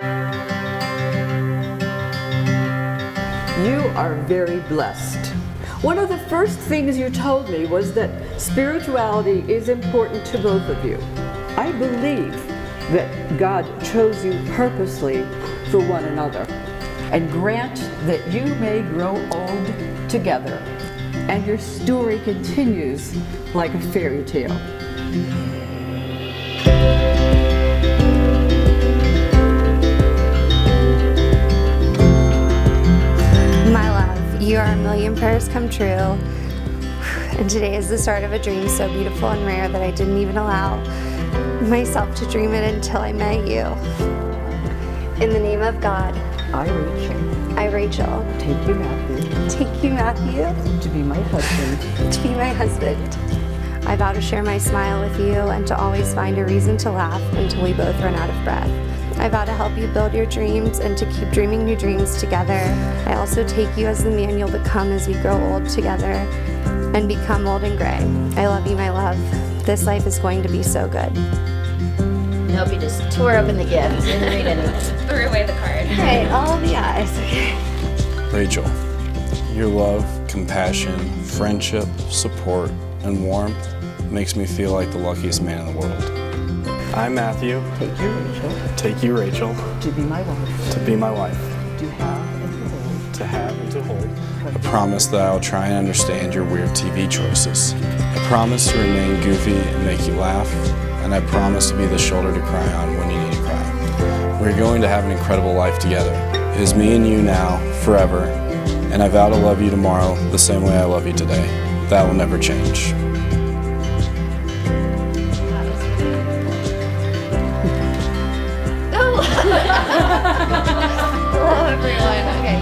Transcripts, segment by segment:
You are very blessed. One of the first things you told me was that spirituality is important to both of you. I believe that God chose you purposely for one another, and grant that you may grow old together and your story continues like a fairy tale. My love, you are a million prayers come true, and today is the start of a dream so beautiful and rare that I didn't even allow myself to dream it until I met you. In the name of God, I, Rachel, take you, Matthew, to be my husband. I vow to share my smile with you and to always find a reason to laugh until we both run out of breath. I vow to help you build your dreams and to keep dreaming new dreams together. I also take you as the man you'll become as we grow old together and become old and gray. I love you, my love. This life is going to be so good. Nope, you just tore open the gift. Didn't read anything. Threw away the card. Right, all the eyes. Okay. Rachel, your love, compassion, friendship, support, and warmth makes me feel like the luckiest man in the world. I, Matthew, Take you, Rachel, to be my wife, To be my wife. to have and to hold. to have and to hold. I promise that I'll try and understand your weird TV choices. I promise to remain goofy and make you laugh. And I promise to be the shoulder to cry on when you need to cry. We're going to have an incredible life together. It is me and you now, forever. And I vow to love you tomorrow the same way I love you today. That will never change. Hello, everyone. Okay.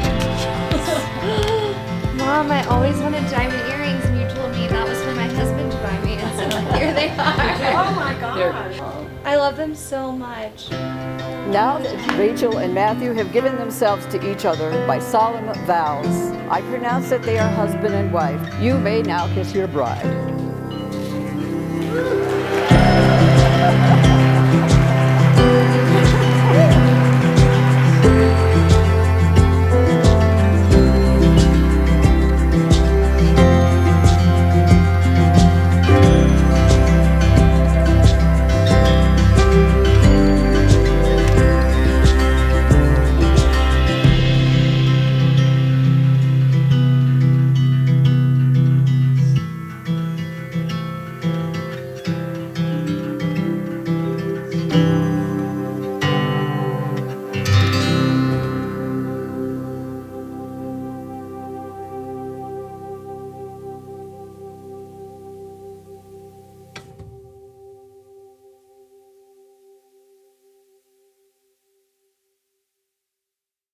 Mom, I always wanted diamond earrings, and you told me that was for my husband to buy me, and so here they are. Oh my gosh. I love them so much. Now that Rachel and Matthew have given themselves to each other by solemn vows, I pronounce that they are husband and wife. You may now kiss your bride.